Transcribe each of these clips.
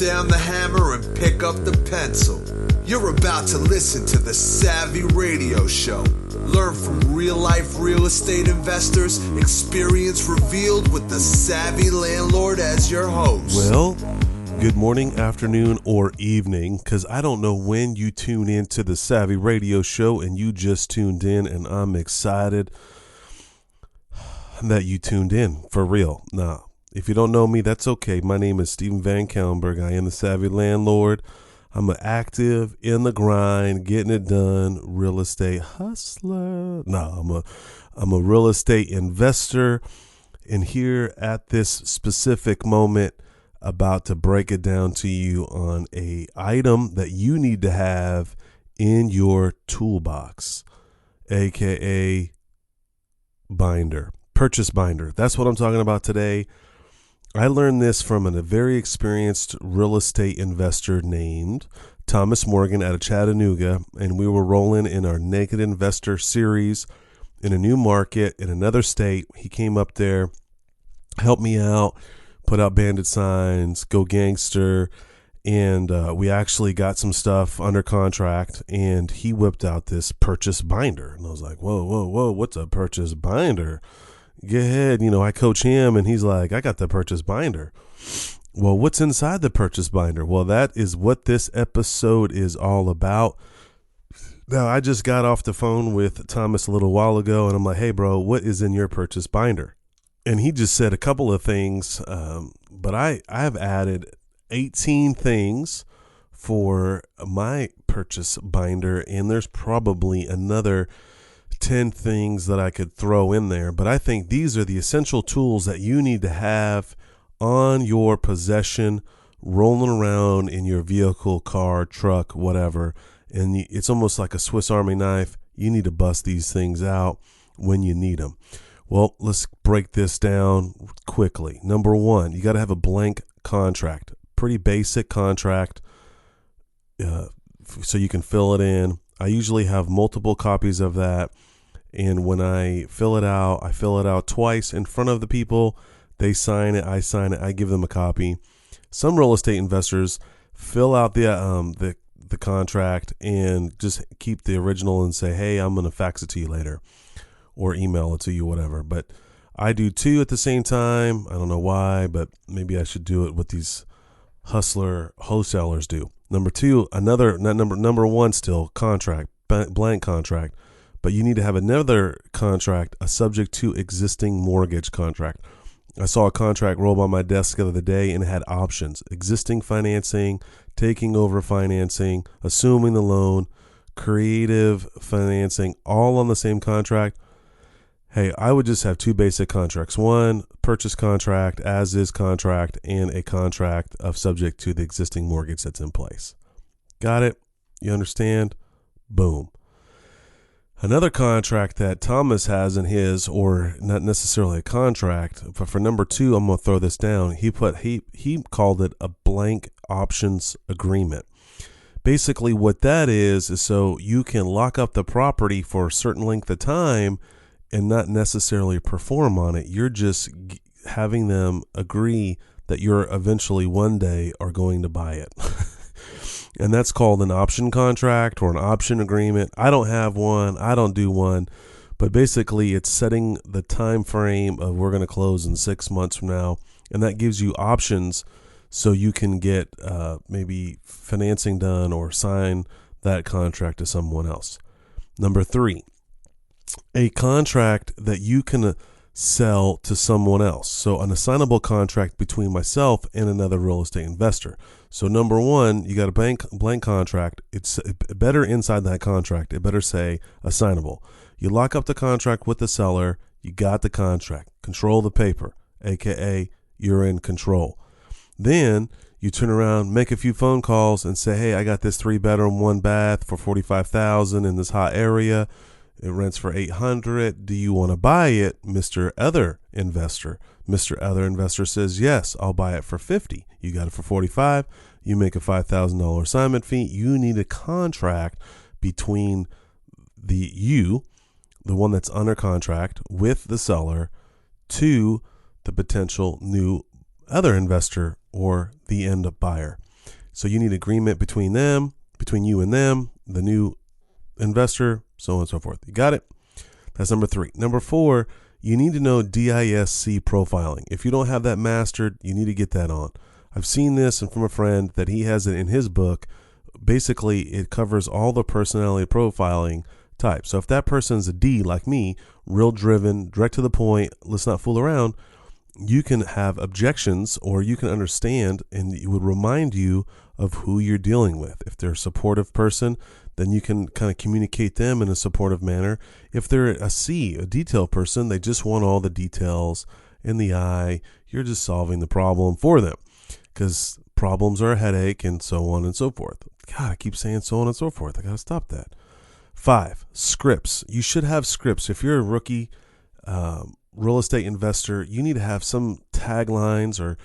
down the hammer and pick up the pencil. You're about to listen to the Savvy Radio Show. Learn from real-life real estate investors, experience revealed with the Savvy Landlord as your host. Well, good morning, afternoon, or evening, because I don't know when you tune into the Savvy Radio Show and you just tuned in, and I'm excited that you tuned in, for real. Now, if you don't know me, that's okay. My name is Steven Van Kellenberg. I am the Savvy Landlord. I'm an active, in the grind, getting it done, real estate hustler. No, I'm a real estate investor. And here at this specific moment, about to break it down to you on a item that you need to have in your toolbox, aka binder, purchase binder. That's what I'm talking about today. I learned this from a very experienced real estate investor named Thomas Morgan out of Chattanooga, and we were rolling in our Naked Investor series in a new market in another state. He came up there, helped me out, put out bandit signs, go gangster, and we actually got some stuff under contract, and he whipped out this purchase binder. And I was like, whoa, what's a purchase binder? Go ahead. I coach him, and he's like, I got the purchase binder. Well, what's inside the purchase binder? Well, that is what this episode is all about. Now, I just got off the phone with Thomas a little while ago, and I'm like, hey, bro, what is in your purchase binder? And he just said a couple of things, but I've added 18 things for my purchase binder, and there's probably another 10 things that I could throw in there. But I think these are the essential tools that you need to have on your possession, rolling around in your vehicle, car, truck, whatever. And it's almost like a Swiss Army knife. You need to bust these things out when you need them. Well, let's break this down quickly. Number one, you got to have a blank contract, pretty basic contract, so you can fill it in. I usually have multiple copies of that, and when I fill it out twice in front of the people. They sign it, I sign it, I give them a copy. Some real estate investors fill out the contract and just keep the original and say, hey, I'm going to fax it to you later or email it to you, whatever. But I do two at the same time. I don't know why, but maybe I should do it what these hustler wholesalers do. Number two, number one still, contract, blank contract. But you need to have another contract, a subject to existing mortgage contract. I saw a contract roll by my desk the other day, and it had options: existing financing, taking over financing, assuming the loan, creative financing, all on the same contract. Hey, I would just have two basic contracts. One, purchase contract, as is contract, and a contract of subject to the existing mortgage that's in place. Got it? You understand? Boom. Another contract that Thomas has in his, or not necessarily a contract, but for number two, I'm going to throw this down. He called it a blank options agreement. Basically what that is so you can lock up the property for a certain length of time and not necessarily perform on it. You're just having them agree that you're eventually one day are going to buy it. And that's called an option contract or an option agreement. I don't have one. I don't do one. But basically, it's setting the time frame of we're going to close in 6 months from now. And that gives you options so you can get maybe financing done or sign that contract to someone else. Number three, a contract that you can sell to someone else. So an assignable contract between myself and another real estate investor. So number one, you got a blank contract. It's better inside that contract. It better say assignable. You lock up the contract with the seller. You got the contract. Control the paper, aka you're in control. Then you turn around, make a few phone calls, and say, hey, I got this 3-bedroom, 1-bath for $45,000 in this hot area. It rents for $800. Do you want to buy it, Mr. Other Investor? Mr. Other Investor says, yes, I'll buy it for $50. You got it for $45. You make a $5,000 assignment fee. You need a contract between the one that's under contract, with the seller to the potential new other investor or the end buyer. So you need agreement between them, between you and them, the new investor, so on and so forth. You got it? That's number 3. Number 4, you need to know DISC profiling. If you don't have that mastered, you need to get that on. I've seen this and from a friend that he has it in his book. Basically, it covers all the personality profiling types. So if that person's a D like me, real driven, direct to the point, let's not fool around, you can have objections or you can understand, and it would remind you of who you're dealing with. If they're a supportive person, then you can kind of communicate them in a supportive manner. If they're a C, a detail person, they just want all the details in the eye. You're just solving the problem for them because problems are a headache and so on and so forth. God, I keep saying so on and so forth. I got to stop that. 5, scripts. You should have scripts. If you're a rookie real estate investor, you need to have some taglines, or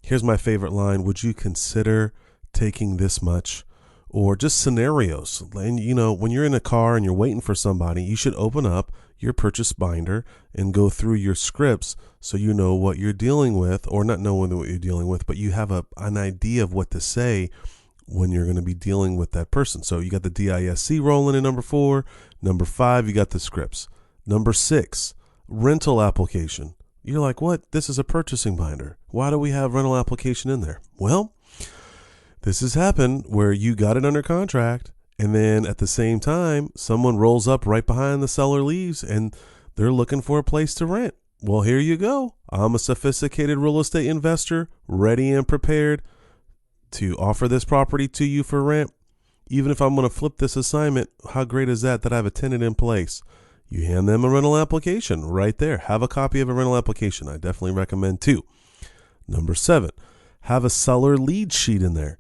here's my favorite line: would you consider taking this much? Or just scenarios. And you know, when you're in a car and you're waiting for somebody, you should open up your purchase binder and go through your scripts so you know what you're dealing with, or not knowing what you're dealing with, but you have an idea of what to say when you're going to be dealing with that person. So you got the DISC rolling in number 4. Number 5, you got the scripts. Number 6, rental application. You're like, what? This is a purchasing binder. Why do we have rental application in there? Well, this has happened where you got it under contract, and then at the same time, someone rolls up right behind the seller leaves and they're looking for a place to rent. Well, here you go. I'm a sophisticated real estate investor, ready and prepared to offer this property to you for rent. Even if I'm going to flip this assignment, how great is that I have a tenant in place? You hand them a rental application right there. Have a copy of a rental application. I definitely recommend 2. Number 7, have a seller lead sheet in there.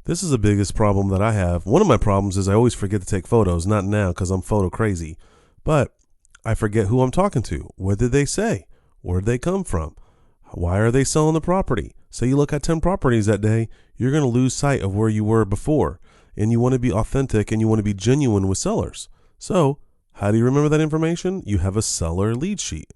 This is the biggest problem that I have. One of my problems is I always forget to take photos, not now because I'm photo crazy, but I forget who I'm talking to. What did they say? Where did they come from? Why are they selling the property? So you look at 10 properties that day, you're going to lose sight of where you were before, and you want to be authentic and you want to be genuine with sellers. So how do you remember that information? You have a seller lead sheet.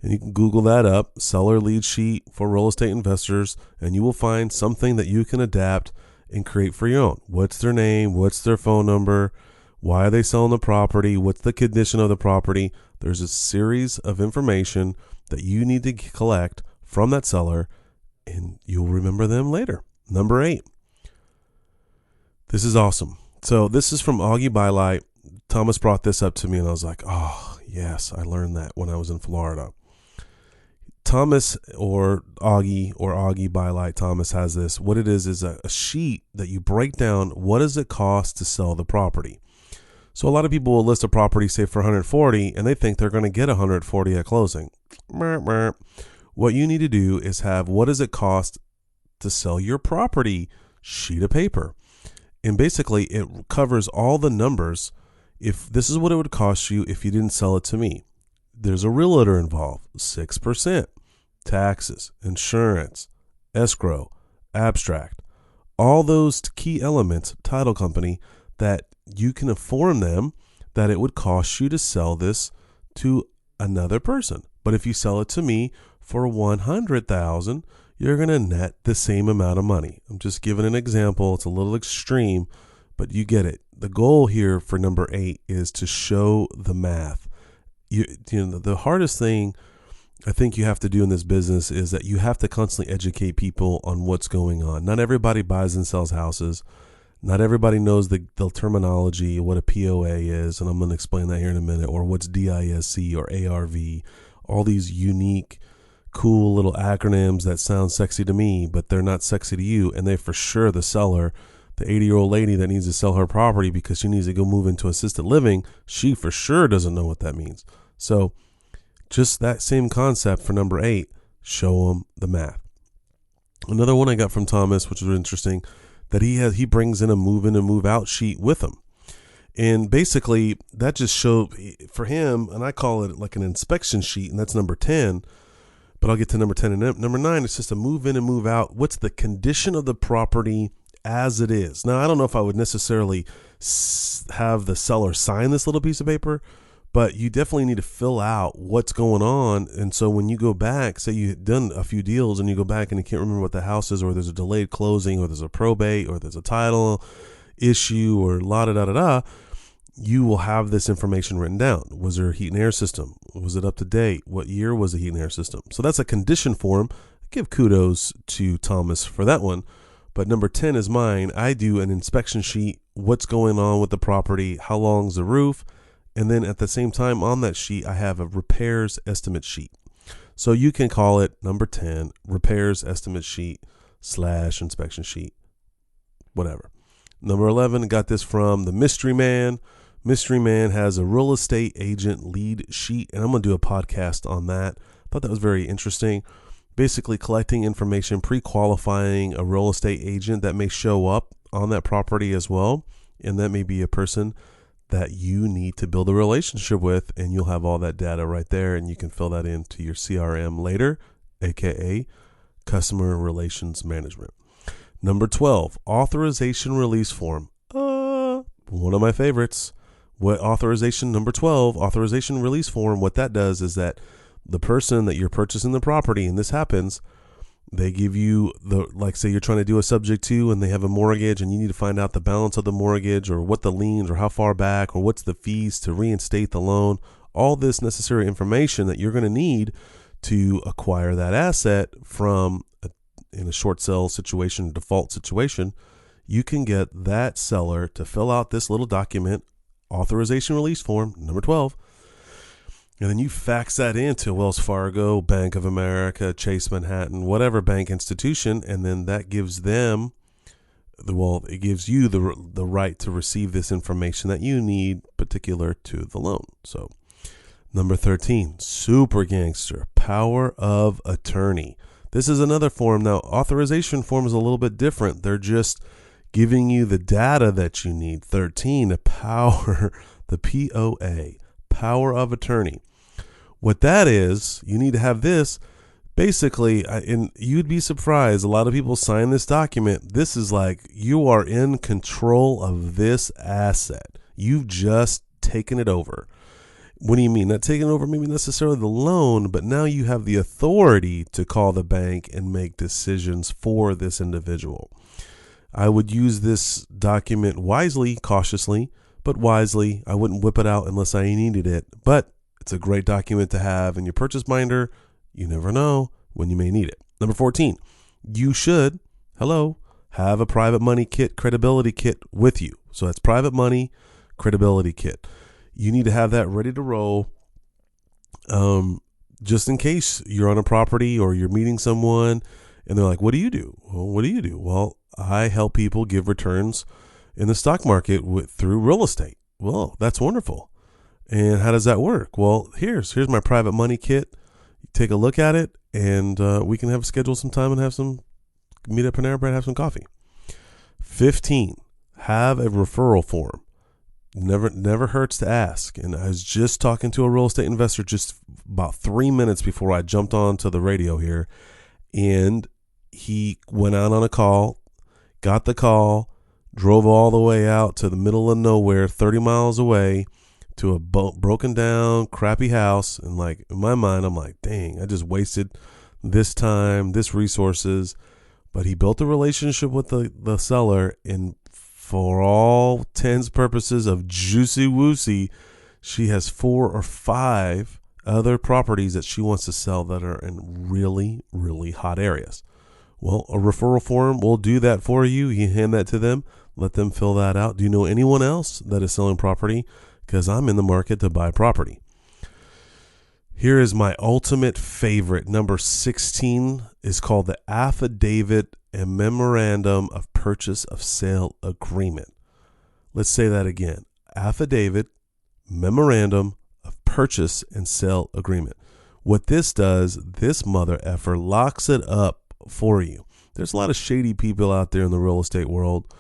And you can Google that up, seller lead sheet for real estate investors, and you will find something that you can adapt and create for your own. What's their name? What's their phone number? Why are they selling the property? What's the condition of the property? There's a series of information that you need to collect from that seller, and you'll remember them later. Number 8. This is awesome. So this is from Augie Bylight. Thomas brought this up to me, and I was like, oh, yes, I learned that when I was in Florida. Thomas or Augie Bylight Thomas has this. What it is a sheet that you break down. What does it cost to sell the property? So a lot of people will list a property, say for 140, and they think they're going to get 140 at closing. What you need to do is have, what does it cost to sell your property sheet of paper? And basically it covers all the numbers. If this is what it would cost you if you didn't sell it to me. There's a realtor involved, 6%, taxes, insurance, escrow, abstract, all those key elements, title company, that you can inform them that it would cost you to sell this to another person. But if you sell it to me for $100,000, you're going to net the same amount of money. I'm just giving an example. It's a little extreme, but you get it. The goal here for number 8 is to show the math. You know, the hardest thing I think you have to do in this business is that you have to constantly educate people on what's going on. Not everybody buys and sells houses. Not everybody knows the terminology, what a POA is, and I'm going to explain that here in a minute, or what's DISC or ARV, all these unique, cool little acronyms that sound sexy to me, but they're not sexy to you, and they for sure, the seller, the 80-year-old lady that needs to sell her property because she needs to go move into assisted living, she for sure doesn't know what that means. So just that same concept for number 8, show them the math. Another one I got from Thomas, which was interesting, that he brings in a move in and move out sheet with him. And basically that just showed for him, and I call it like an inspection sheet, and that's number 10, but I'll get to number 10 and number 9. It's just a move in and move out. What's the condition of the property as it is? Now, I don't know if I would necessarily have the seller sign this little piece of paper, but you definitely need to fill out what's going on. And so when you go back, say you've done a few deals and you go back and you can't remember what the house is, or there's a delayed closing, or there's a probate, or there's a title issue, or la da da da da, you will have this information written down. Was there a heat and air system? Was it up to date? What year was the heat and air system? So that's a condition form. I give kudos to Thomas for that one. But number 10 is mine. I do an inspection sheet. What's going on with the property? How long's the roof? And then at the same time on that sheet, I have a repairs estimate sheet. So you can call it number 10, repairs estimate sheet / inspection sheet, whatever. Number 11, got this from the Mystery Man. Mystery Man has a real estate agent lead sheet, and I'm going to do a podcast on that. Thought that was very interesting. Basically collecting information, pre-qualifying a real estate agent that may show up on that property as well. And that may be a person that you need to build a relationship with, and you'll have all that data right there, and you can fill that into your CRM later, aka Customer Relations Management. Number 12, authorization release form. One of my favorites. Number 12, authorization release form, what that does is that the person that you're purchasing the property, and this happens, they give you like say you're trying to do a subject to, and they have a mortgage, and you need to find out the balance of the mortgage, or what the liens, or how far back, or what's the fees to reinstate the loan. All this necessary information that you're going to need to acquire that asset from in a short sale situation, default situation. You can get that seller to fill out this little document, authorization release form, number 12. And then you fax that into Wells Fargo, Bank of America, Chase Manhattan, whatever bank institution, and then that gives them, it gives you the right to receive this information that you need particular to the loan. So, number 13, super gangster, power of attorney. This is another form. Now, authorization form is a little bit different. They're just giving you the data that you need. 13, the POA, power of attorney. What that is, you need to have this. Basically, and you'd be surprised, a lot of people sign this document. This is like you are in control of this asset. You've just taken it over. What do you mean? Not taking over maybe necessarily the loan, but now you have the authority to call the bank and make decisions for this individual. I would use this document wisely, cautiously, but wisely. I wouldn't whip it out unless I needed it, but it's a great document to have in your purchase binder. You never know when you may need it. Number 14, you should, have a private money kit, credibility kit with you. So that's private money, credibility kit. You need to have that ready to roll, just in case you're on a property or you're meeting someone and they're like, what do you do? Well, what do you do? Well, I help people give returns in the stock market through real estate. Well, that's wonderful. And how does that work? Well, here's my private money kit. Take a look at it, and we can schedule some time and meet up in Panera Bread, have some coffee. 15, have a referral form. Never hurts to ask. And I was just talking to a real estate investor just about 3 minutes before I jumped onto the radio here, and he went out on a call, got the call, drove all the way out to the middle of nowhere, 30 miles away, to a broken down, crappy house. And like in my mind, I'm like, dang, I just wasted this time, this resources. But he built a relationship with the seller, and for all intents purposes of juicy woosey, she has 4 or 5 other properties that she wants to sell that are in really, really hot areas. Well, a referral form will do that for you. You hand that to them, let them fill that out. Do you know anyone else that is selling property? Because I'm in the market to buy property. Here is my ultimate favorite. Number 16 is called the Affidavit and Memorandum of Purchase of Sale Agreement. Let's say that again. Affidavit, Memorandum of Purchase and Sale Agreement. What this does, this mother effer locks it up for you. There's a lot of shady people out there in the real estate world.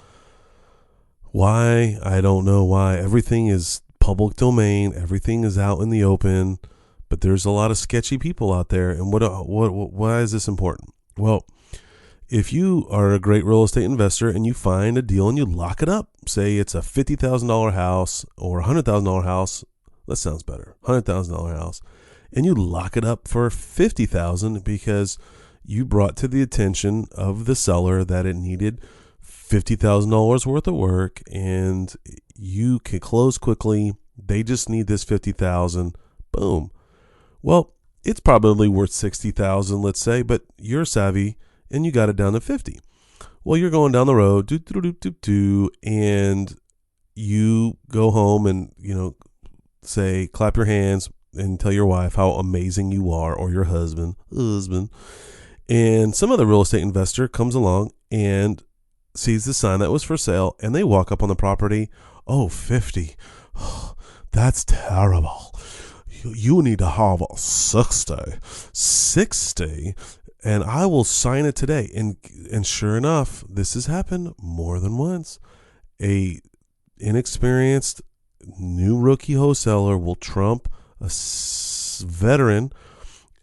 Why? I don't know why. Everything is public domain. Everything is out in the open. But there's a lot of sketchy people out there. And why is this important? Well, if you are a great real estate investor and you find a deal and you lock it up, say it's a $50,000 house or $100,000 house, That sounds better. $100,000 house. And you lock it up for $50,000 because you brought to the attention of the seller that it needed $50,000 worth of work, and you can close quickly. They just need this $50,000. Boom. Well, it's probably worth $60,000, let's say, but you're savvy and you got it down to $50,000. Well, you're going down the road, and you go home and, say, clap your hands and tell your wife how amazing you are, or your husband. And some other real estate investor comes along and sees the sign that was for sale, and they walk up on the property. Oh, 50. That's terrible. You need to have a 60, and I will sign it today. And sure enough, this has happened more than once. A inexperienced new rookie wholesaler will trump a veteran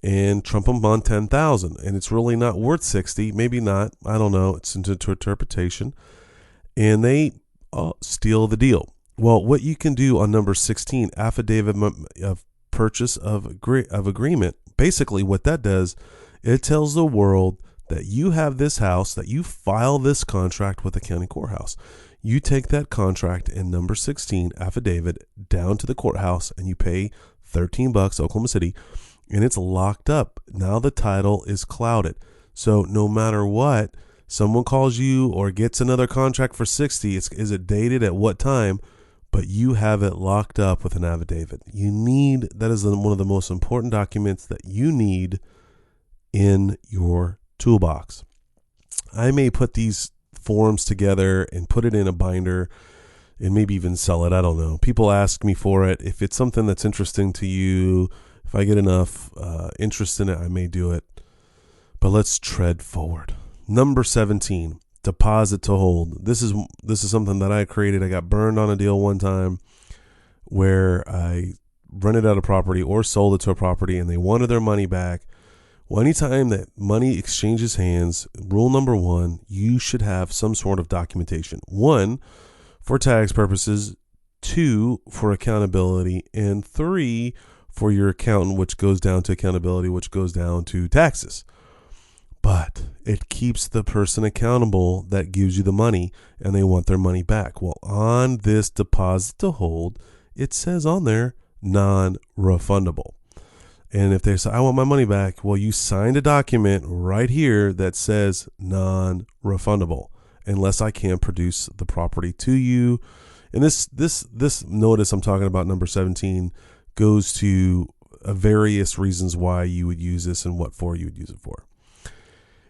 and trump them on 10,000, and it's really not worth 60. Maybe not. I don't know. It's into interpretation, and they steal the deal. Well, what you can do on number 16, affidavit of purchase of agreement. Basically, what that does, it tells the world that you have this house, that you file this contract with the county courthouse. You take that contract in number 16 affidavit down to the courthouse, and you pay $13, Oklahoma City, and it's locked up. Now the title is clouded. So no matter what, someone calls you or gets another contract for 60, is it dated at what time? But you have it locked up with an affidavit. That is one of the most important documents that you need in your toolbox. I may put these forms together and put it in a binder and maybe even sell it. I don't know. People ask me for it. If it's something that's interesting to you, if I get enough interest in it, I may do it. But let's tread forward. Number 17, deposit to hold. This is something that I created. I got burned on a deal one time where I rented out a property or sold it to a property, and they wanted their money back. Well, anytime that money exchanges hands, rule number 1, you should have some sort of documentation. 1, for tax purposes, 2, for accountability, and 3, for your accountant, which goes down to accountability, which goes down to taxes. But it keeps the person accountable that gives you the money, and they want their money back. Well, on this deposit to hold, it says on there, non-refundable. And if they say, I want my money back, well, you signed a document right here that says non-refundable, unless I can produce the property to you. And this notice I'm talking about, number 17, goes to various reasons why you would use this and what for you would use it for.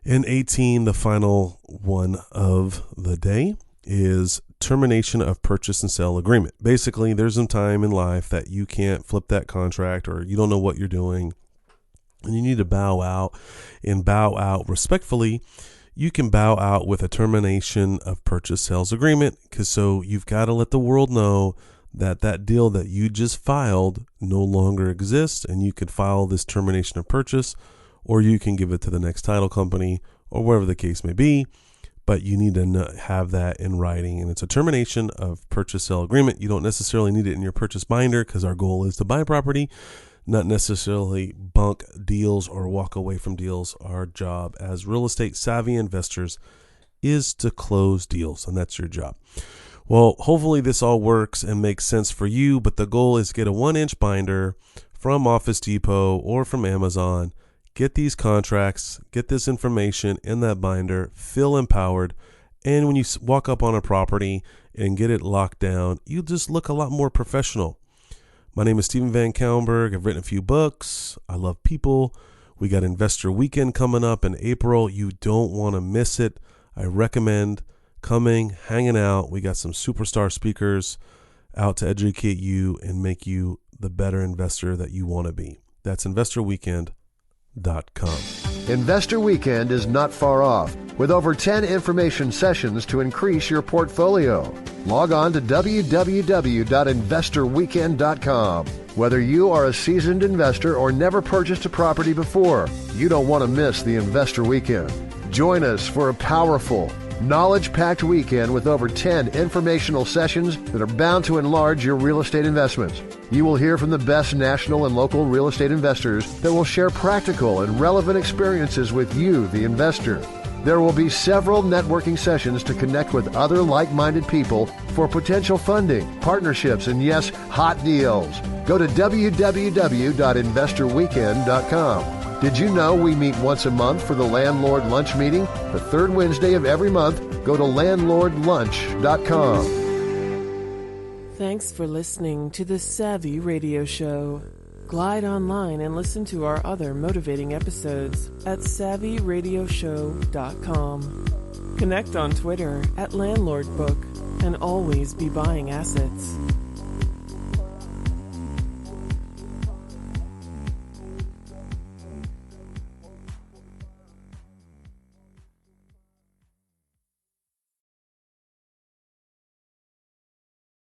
And 18, the final one of the day, is termination of purchase and sale agreement. Basically, there's some time in life that you can't flip that contract, or you don't know what you're doing, and you need to bow out, and bow out respectfully. You can bow out with a termination of purchase sales agreement, because so you've got to let the world know that deal that you just filed no longer exists, and you could file this termination of purchase, or you can give it to the next title company, or wherever the case may be. But you need to have that in writing, and it's a termination of purchase sale agreement. You don't necessarily need it in your purchase binder, because our goal is to buy property, not necessarily bunk deals or walk away from deals. Our job as real estate savvy investors is to close deals, and that's your job. Well, hopefully this all works and makes sense for you, but the goal is to get a 1-inch binder from Office Depot or from Amazon. Get these contracts, get this information in that binder, feel empowered, and when you walk up on a property and get it locked down, you just look a lot more professional. My name is Steven Van Kallenberg. I've written a few books. I love people. We got Investor Weekend coming up in April. You don't want to miss it. I recommend coming, hanging out. We got some superstar speakers out to educate you and make you the better investor that you want to be. That's InvestorWeekend.com. Investor Weekend is not far off, with over 10 information sessions to increase your portfolio. Log on to www.investorweekend.com. Whether you are a seasoned investor or never purchased a property before, you don't want to miss the Investor Weekend. Join us for a powerful, knowledge-packed weekend with over 10 informational sessions that are bound to enlarge your real estate investments. You will hear from the best national and local real estate investors that will share practical and relevant experiences with you, the investor. There will be several networking sessions to connect with other like-minded people for potential funding, partnerships, and yes, hot deals. Go to www.investorweekend.com. Did you know we meet once a month for the Landlord Lunch Meeting? The third Wednesday of every month. Go to landlordlunch.com. Thanks for listening to the Savvy Radio Show. Glide online and listen to our other motivating episodes at savvyradioshow.com. Connect on Twitter at LandlordBook and always be buying assets.